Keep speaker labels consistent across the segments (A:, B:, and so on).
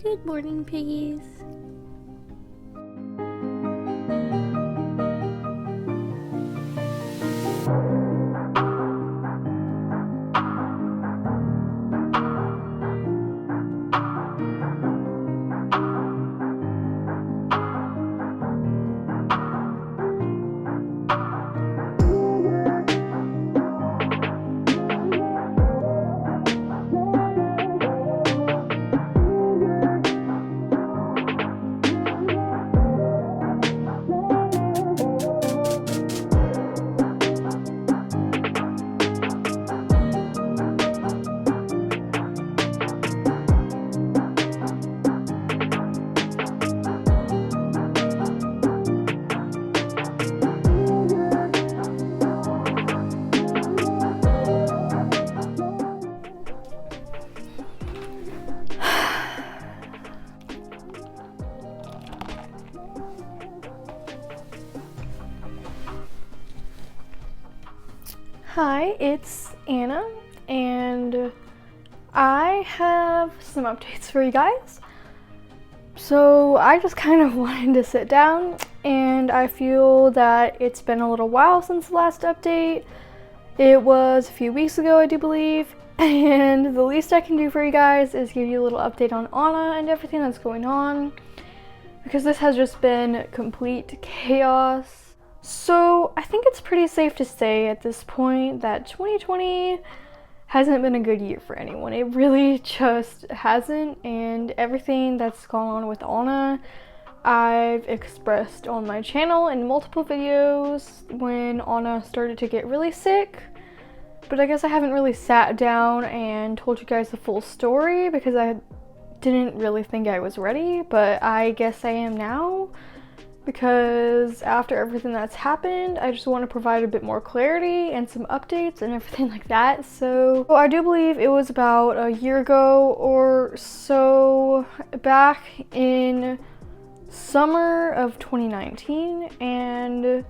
A: Good morning, piggies. Hi, it's Anna, and I have some updates for you guys. So I just kind of wanted to sit down, and I feel that it's been a little while since the last update. It was a few weeks ago, I do believe, and the least I can do for you guys is give you a little update on Anna and everything that's going on, because this has just been complete chaos. So I think it's pretty safe to say at this point that 2020 hasn't been a good year for anyone. It really just hasn't, and everything that's gone on with Anna, I've expressed on my channel in multiple videos when Anna started to get really sick. But I guess I haven't really sat down and told you guys the full story because I didn't really think I was ready, but I guess I am now. Because after everything that's happened, I just want to provide a bit more clarity and some updates and everything like that. So I do believe it was about a year ago or so, back in summer of 2019, and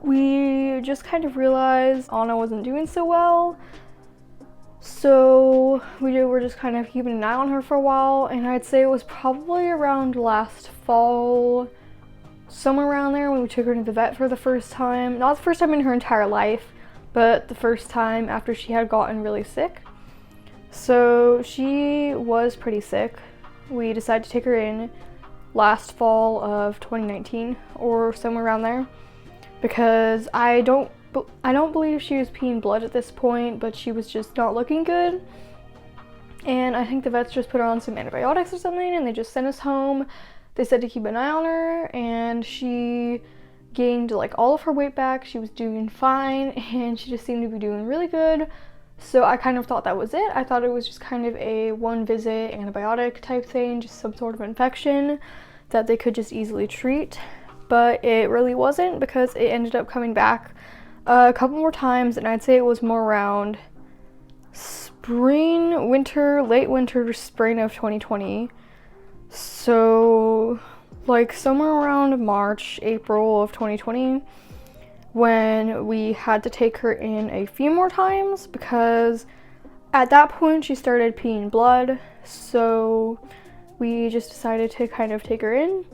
A: we just kind of realized Anna wasn't doing so well. So we were just kind of keeping an eye on her for a while, and I'd say it was probably around last fall, somewhere around there, when we took her to the vet for the first time. Not the first time in her entire life, but the first time after she had gotten really sick. So she was pretty sick. We decided to take her in last fall of 2019 or somewhere around there, because I don't believe she was peeing blood at this point, but she was just not looking good. And I think the vets just put her on some antibiotics or something, and they just sent us home. They said to keep an eye on her, and she gained like all of her weight back. She was doing fine, and she just seemed to be doing really good. So I kind of thought that was it. I thought it was just kind of a one visit antibiotic type thing, just some sort of infection that they could just easily treat. But it really wasn't, because it ended up coming back a couple more times, and I'd say it was more around spring, winter, late winter, spring of 2020. So like somewhere around March, April of 2020, when we had to take her in a few more times, because at that point she started peeing blood. So we just decided to kind of take her in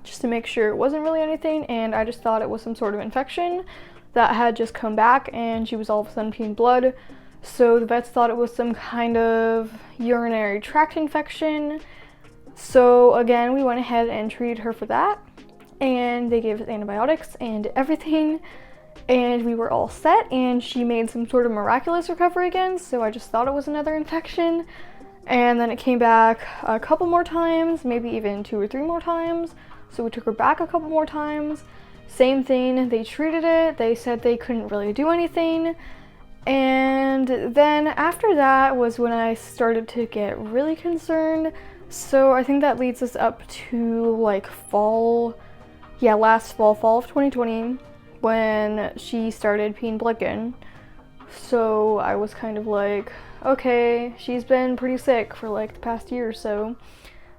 A: just to make sure it wasn't really anything, and I just thought it was some sort of infection that had just come back, and she was all of a sudden peeing blood. So the vets thought it was some kind of urinary tract infection. So again, we went ahead and treated her for that, and they gave us antibiotics and everything, and we were all set, and she made some sort of miraculous recovery again. So I just thought it was another infection, and then it came back a couple more times, maybe even 2 or 3 more times. So we took her back a couple more times. Same thing, they treated it. They said they couldn't really do anything. And then after that was when I started to get really concerned. So I think that leads us up to like last fall of 2020, when she started peeing blood again. So I was kind of like, okay, she's been pretty sick for like the past year or so.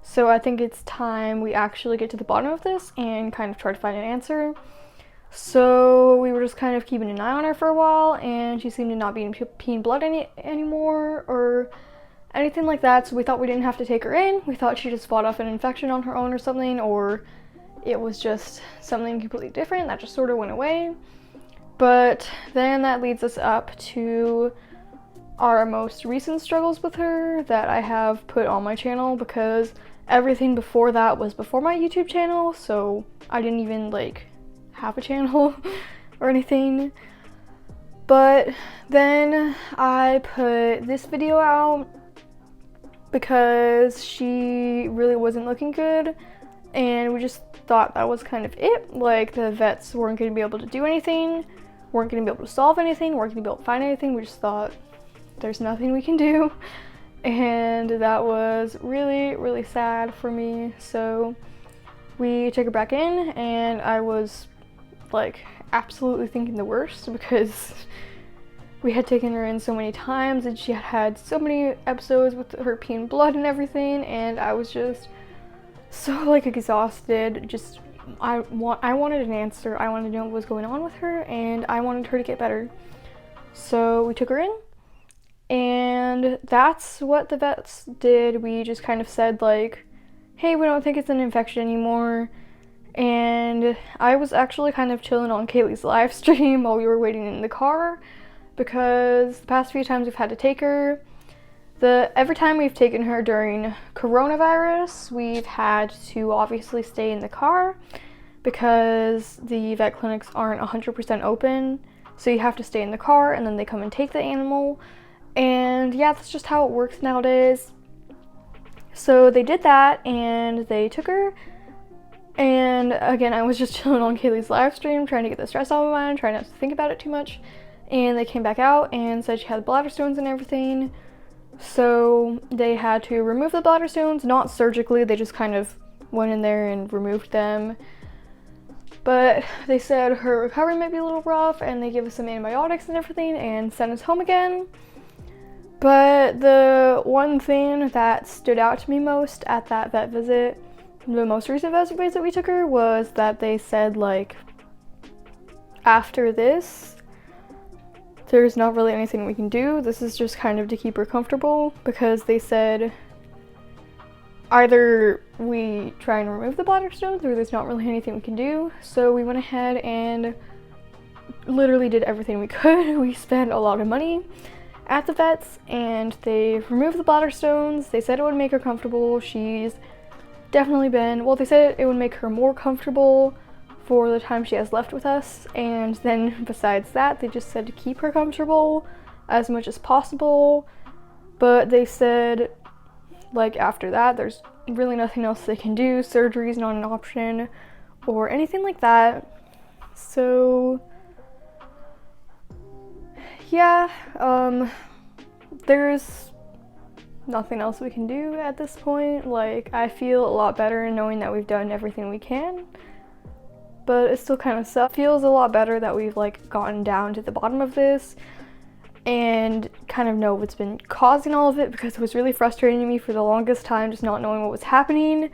A: So I think it's time we actually get to the bottom of this and kind of try to find an answer. So we were just kind of keeping an eye on her for a while, and she seemed to not be peeing blood anymore, or anything like that, so we thought we didn't have to take her in. We thought she just fought off an infection on her own or something, or it was just something completely different that just sort of went away. But then that leads us up to our most recent struggles with her that I have put on my channel, because everything before that was before my YouTube channel, so I didn't even like have a channel or anything. But then I put this video out because she really wasn't looking good, and we just thought that was kind of it. Like, the vets weren't going to be able to do anything, weren't going to be able to solve anything, weren't going to be able to find anything. We just thought there's nothing we can do, and that was really, really sad for me. So we took her back in, and I was like absolutely thinking the worst, because we had taken her in so many times and she had had so many episodes with her peeing blood and everything, and I was just so like exhausted. Just I wanted an answer. I wanted to know what was going on with her, and I wanted her to get better. So we took her in, and that's what the vets did. We just kind of said like, hey, we don't think it's an infection anymore. And I was actually kind of chilling on Kaylee's live stream while we were waiting in the car, because the past few times we've had to take her, every time we've taken her during coronavirus, we've had to obviously stay in the car because the vet clinics aren't 100% open. So you have to stay in the car, and then they come and take the animal. And yeah, that's just how it works nowadays. So they did that, and they took her. And again, I was just chilling on Kaylee's live stream, trying to get the stress off of my mind, trying not to think about it too much. And they came back out and said she had bladder stones and everything. So they had to remove the bladder stones, not surgically, they just kind of went in there and removed them. But they said her recovery might be a little rough, and they gave us some antibiotics and everything and sent us home again. But the one thing that stood out to me most at that vet visit, the most recent vet visit we took her, was that they said like, after this, there's not really anything we can do. This is just kind of to keep her comfortable, because they said either we try and remove the bladder stones or there's not really anything we can do. So we went ahead and literally did everything we could. We spent a lot of money at the vets, and they removed the bladder stones. They said it would make her comfortable. She's definitely been, well, they said it would make her more comfortable for the time she has left with us, and then besides that, they just said to keep her comfortable as much as possible. But they said like after that, there's really nothing else they can do. Surgery is not an option or anything like that. So yeah, there's nothing else we can do at this point. Like, I feel a lot better knowing that we've done everything we can, but it still kind of sucks. It feels a lot better that we've like gotten down to the bottom of this and kind of know what's been causing all of it, because it was really frustrating to me for the longest time just not knowing what was happening,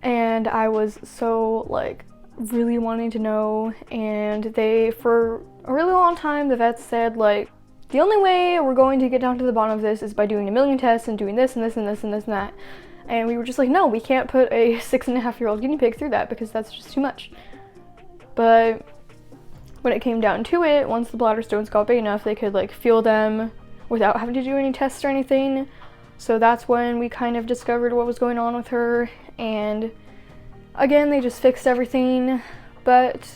A: and I was so like really wanting to know. And they, for a really long time, the vets said like, the only way we're going to get down to the bottom of this is by doing a million tests and doing this and this and this and this and that. And we were just like, no, we can't put a 6.5-year-old guinea pig through that, because that's just too much. But when it came down to it, once the bladder stones got big enough, they could like feel them without having to do any tests or anything. So that's when we kind of discovered what was going on with her. And again, they just fixed everything, but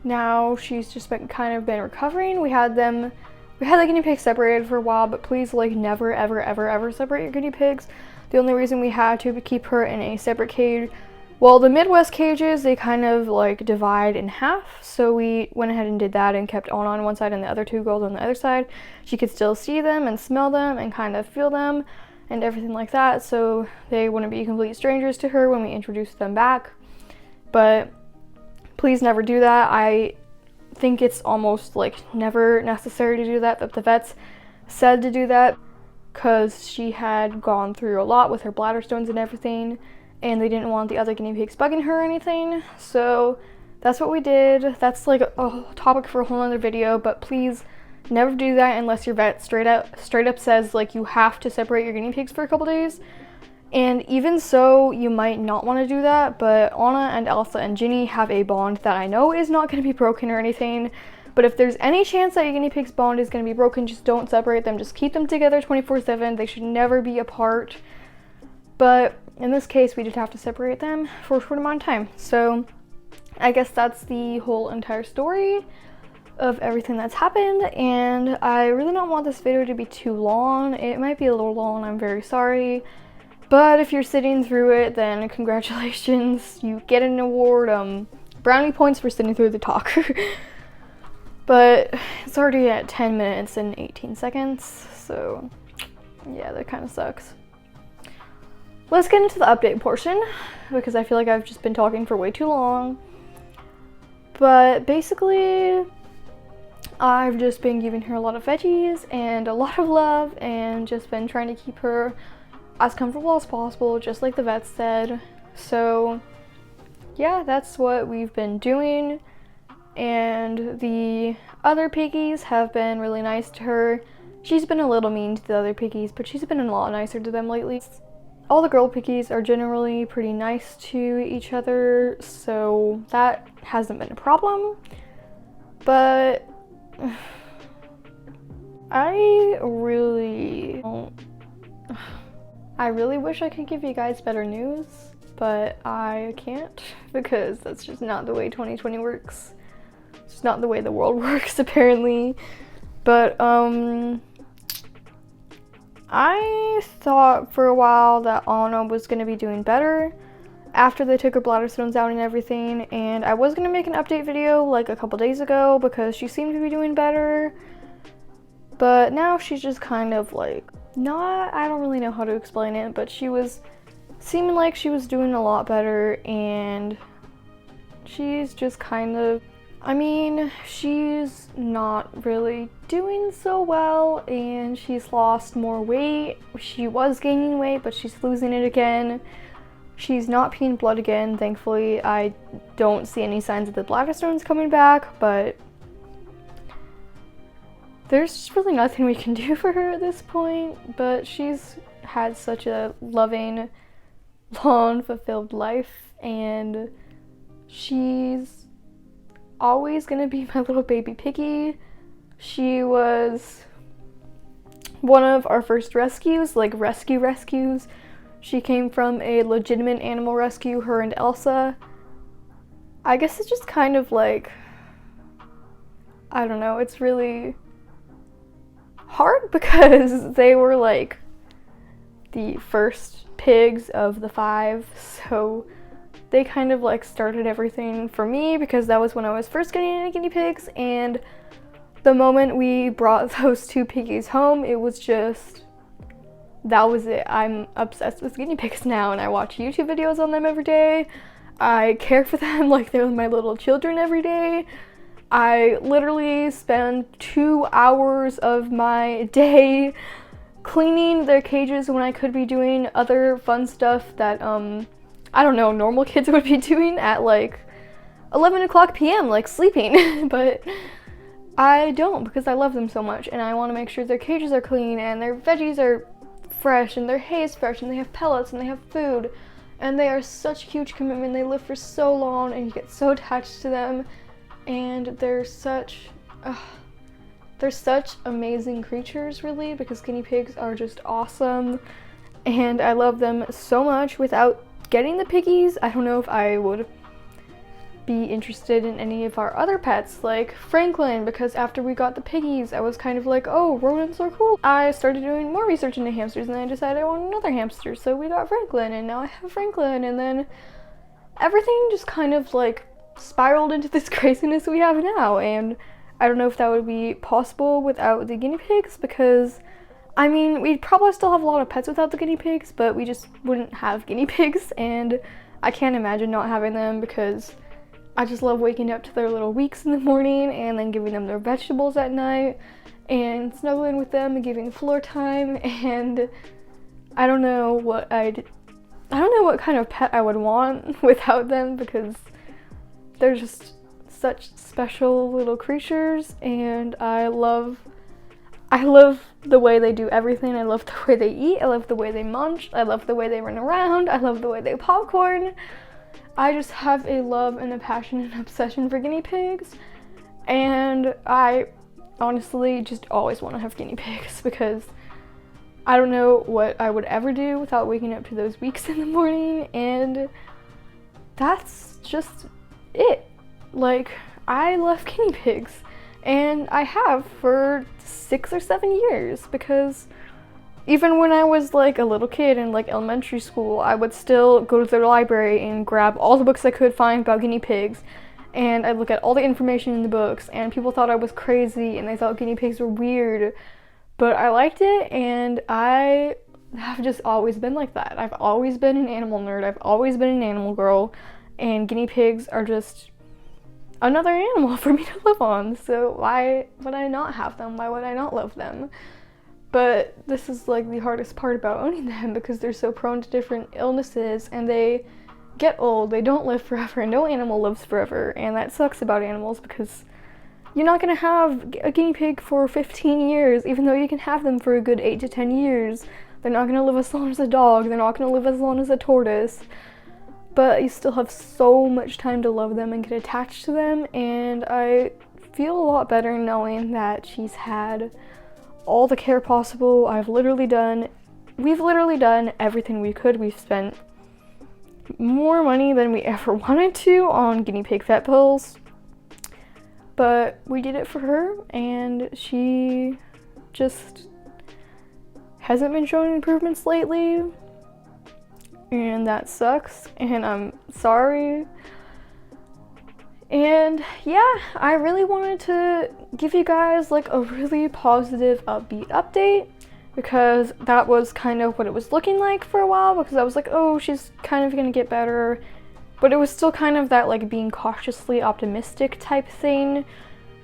A: now she's just been recovering. We had the guinea pigs separated for a while, but please like never ever ever ever separate your guinea pigs. The only reason we had to keep her in a separate cage, well, the Midwest cages, they kind of like divide in half, so we went ahead and did that and kept on one side and the other two girls on the other side. She could still see them and smell them and kind of feel them and everything like that, so they wouldn't be complete strangers to her when we introduced them back. But please never do that. I think it's almost like never necessary to do that, but the vets said to do that because she had gone through a lot with her bladder stones and everything, and they didn't want the other guinea pigs bugging her or anything. So that's what we did. That's like a topic for a whole other video, but please Never do that unless your vet straight up says like you have to separate your guinea pigs for a couple days. And even so, you might not want to do that, but Anna and Elsa and Ginny have a bond that I know is not going to be broken or anything. But if there's any chance that your guinea pig's bond is going to be broken, just don't separate them. Just keep them together 24/7. They should never be apart. But in this case, we just have to separate them for a short amount of time. So I guess that's the whole entire story of everything that's happened. And I really don't want this video to be too long. It might be a little long. I'm very sorry. But if you're sitting through it, then congratulations. You get an award. Brownie points for sitting through the talk. But it's already at 10 minutes and 18 seconds. So yeah, that kind of sucks. Let's get into the update portion because I feel like I've just been talking for way too long. But basically, I've just been giving her a lot of veggies and a lot of love and just been trying to keep her as comfortable as possible, just like the vet said. So yeah, that's what we've been doing. And the other piggies have been really nice to her. She's been a little mean to the other piggies, but she's been a lot nicer to them lately. All the girl piggies are generally pretty nice to each other, so that hasn't been a problem. But I really wish I could give you guys better news, but I can't because that's just not the way 2020 works. It's just not the way the world works, apparently. But I thought for a while that Anna was going to be doing better after they took her bladder stones out and everything, and I was going to make an update video like a couple days ago because she seemed to be doing better. But now she's just kind of like I don't really know how to explain it, but she was seeming like she was doing a lot better, and she's just kind of, I mean, she's not really doing so well, and she's lost more weight. She was gaining weight, but she's losing it again. She's not peeing blood again, thankfully. I don't see any signs of the bladder stones coming back, but there's just really nothing we can do for her at this point. But she's had such a loving, long, fulfilled life, and she's always gonna be my little baby piggy. She was one of our first rescues, like rescues. She came from a legitimate animal rescue, her and Elsa. I guess it's just kind of like, I don't know, it's really hard because they were like the first pigs of the 5, so they kind of like started everything for me because that was when I was first getting into guinea pigs, and the moment we brought those 2 piggies home, it was just, that was it. I'm obsessed with guinea pigs now, and I watch YouTube videos on them every day. I care for them like they're my little children every day. I literally spend 2 hours of my day cleaning their cages when I could be doing other fun stuff that, I don't know, normal kids would be doing at like 11 o'clock p.m., like sleeping. But I don't, because I love them so much, and I want to make sure their cages are clean, and their veggies are fresh, and their hay is fresh, and they have pellets, and they have food, and they are such a huge commitment. They live for so long, and you get so attached to them, and they're such amazing creatures, really, because guinea pigs are just awesome, and I love them so much. Without getting the piggies, I don't know if I would be interested in any of our other pets, like Franklin, because after we got the piggies, I was kind of like, oh, rodents are cool. I started doing more research into hamsters, and then I decided I want another hamster, so we got Franklin, and now I have Franklin, and then everything just kind of like spiraled into this craziness we have now, and I don't know if that would be possible without the guinea pigs, because I mean, we'd probably still have a lot of pets without the guinea pigs, but we just wouldn't have guinea pigs, and I can't imagine not having them because I just love waking up to their little weeks in the morning and then giving them their vegetables at night and snuggling with them and giving floor time, and I don't know what kind of pet I would want without them, because they're just such special little creatures, and I love the way they do everything. I love the way they eat, I love the way they munch, I love the way they run around, I love the way they popcorn. I just have a love and a passion and obsession for guinea pigs, and I honestly just always want to have guinea pigs because I don't know what I would ever do without waking up to those weeks in the morning, and that's just it. Like, I love guinea pigs, and I have for 6 or 7 years, because even when I was like a little kid in like elementary school, I would still go to the library and grab all the books I could find about guinea pigs, and I'd look at all the information in the books, and people thought I was crazy and they thought guinea pigs were weird, but I liked it, and I have just always been like that. I've always been an animal nerd, I've always been an animal girl, and guinea pigs are just another animal for me to live on, so why would I not have them? Why would I not love them? But this is like the hardest part about owning them, because they're so prone to different illnesses and they get old, they don't live forever, no animal lives forever, and that sucks about animals because you're not gonna have a guinea pig for 15 years, even though you can have them for a good 8 to 10 years. They're not gonna live as long as a dog, they're not gonna live as long as a tortoise, but you still have so much time to love them and get attached to them, and I feel a lot better knowing that she's had all the care possible. We've literally done everything we could. We've spent more money than we ever wanted to on guinea pig vet bills, but we did it for her, and she just hasn't been showing improvements lately, and that sucks, and I'm sorry. And yeah, I really wanted to give you guys like a really positive, upbeat update, because that was kind of what it was looking like for a while, because I was like, oh, she's kind of gonna get better, but it was still kind of that like being cautiously optimistic type thing,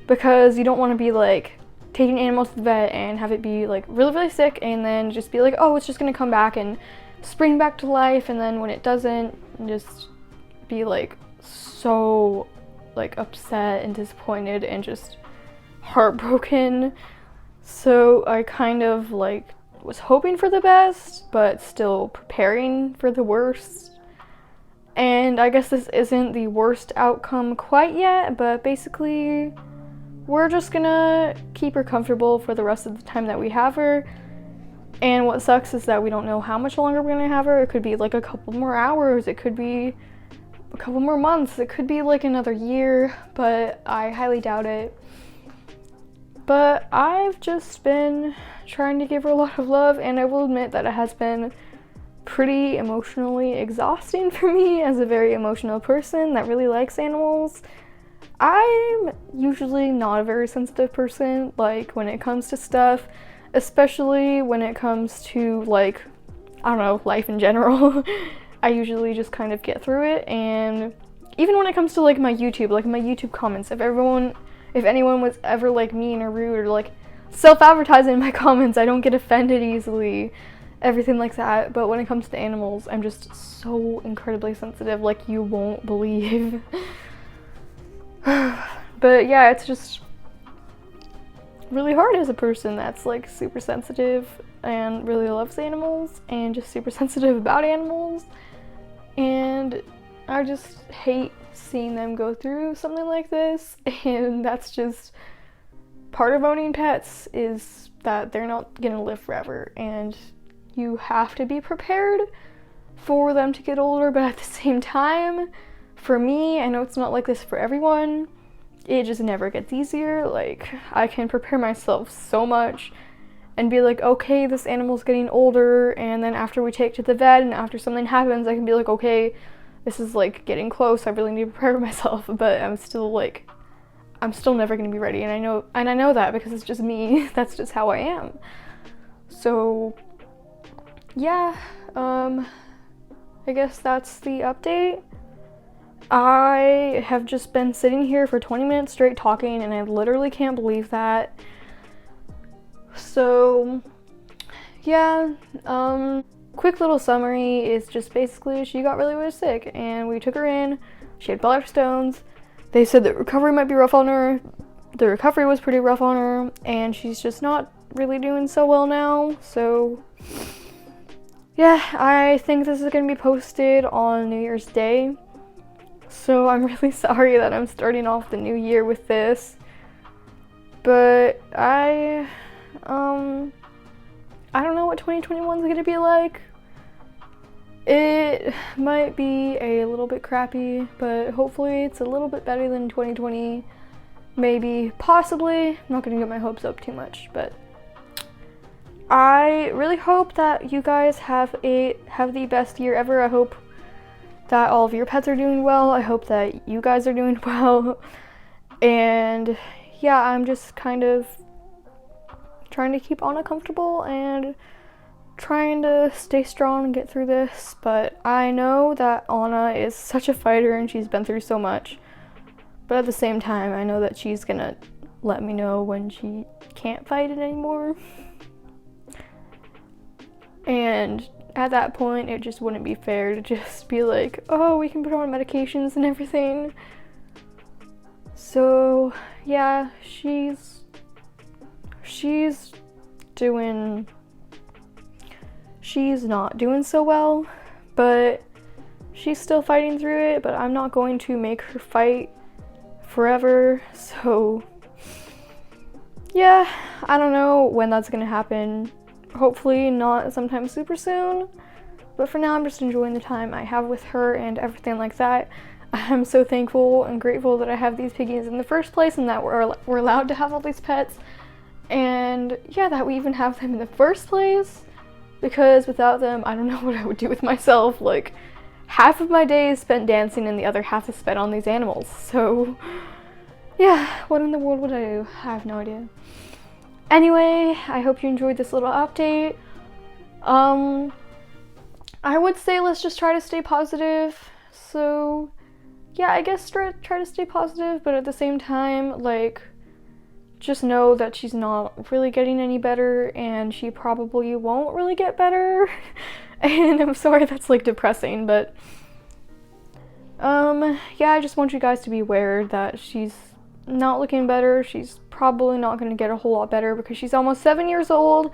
A: because you don't want to be like taking animals to the vet and have it be like really, really sick and then just be like, oh, it's just gonna come back and spring back to life, and then when it doesn't, just be like so like upset and disappointed and just heartbroken. So I kind of like was hoping for the best but still preparing for the worst, and I guess this isn't the worst outcome quite yet, but basically we're just gonna keep her comfortable for the rest of the time that we have her. And what sucks is that we don't know how much longer we're gonna have her. It could be like a couple more hours, it could be a couple more months, it could be like another year, but I highly doubt it. But I've just been trying to give her a lot of love, and I will admit that it has been pretty emotionally exhausting for me as a very emotional person that really likes animals. I'm usually not a very sensitive person, like when it comes to stuff, especially when it comes to like, I don't know, life in general. I usually just kind of get through it, and even when it comes to like my YouTube comments, if anyone was ever like mean or rude or like self-advertising in my comments, I don't get offended easily, everything like that. But when it comes to animals, I'm just so incredibly sensitive, like you won't believe. But yeah, it's just really hard as a person that's like super sensitive and really loves animals and just super sensitive about animals, and I just hate seeing them go through something like this. And that's just part of owning pets, is that they're not gonna live forever, and you have to be prepared for them to get older. But at the same time, for me, I know it's not like this for everyone, it just never gets easier. Like, I can prepare myself so much and be like, okay, this animal's getting older, and then after we take to the vet and after something happens, I can be like, okay, this is like getting close, I really need to prepare myself. But I'm still never gonna be ready, and I know that because it's just me. That's just how I am. So yeah, I guess that's the update. I have just been sitting here for 20 minutes straight talking, and I literally can't believe that. So yeah, quick little summary is just basically she got really, really sick, and we took her in. She had gallstones, They said that recovery might be rough on her. The recovery was pretty rough on her, and she's just not really doing so well now. So yeah, I think this is gonna be posted on New Year's Day. So I'm really sorry that I'm starting off the new year with this. But I don't know what 2021 is gonna be like. It might be a little bit crappy, but hopefully it's a little bit better than 2020. Maybe, possibly. I'm not gonna get my hopes up too much, but I really hope that you guys have the best year ever. I hope that all of your pets are doing well. I hope that you guys are doing well. And yeah, I'm just kind of trying to keep Anna comfortable and trying to stay strong and get through this. But I know that Anna is such a fighter and she's been through so much. But at the same time, I know that she's gonna let me know when she can't fight it anymore. And at that point, it just wouldn't be fair to just be like, oh, we can put her on medications and everything. So yeah, she's not doing so well, but she's still fighting through it. But I'm not going to make her fight forever. So yeah, I don't know when that's gonna happen. Hopefully not sometime super soon, but for now I'm just enjoying the time I have with her and everything like that. I'm so thankful and grateful that I have these piggies in the first place and that we're allowed to have all these pets, and yeah, that we even have them in the first place, because without them I don't know what I would do with myself. Like, half of my day is spent dancing and the other half is spent on these animals. So yeah, what in the world would I do? I have no idea. Anyway, I hope you enjoyed this little update. I would say let's just try to stay positive. So yeah, I guess try to stay positive, but at the same time, like, just know that she's not really getting any better and she probably won't really get better. And I'm sorry that's like depressing, but yeah, I just want you guys to be aware that she's not looking better. She's probably not going to get a whole lot better because she's almost 7 years old,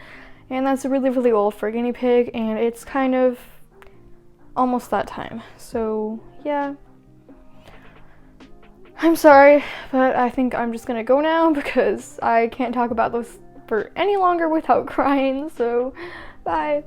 A: and that's really, really old for a guinea pig, and it's kind of almost that time. So yeah, I'm sorry, but I think I'm just gonna go now because I can't talk about this for any longer without crying. So bye.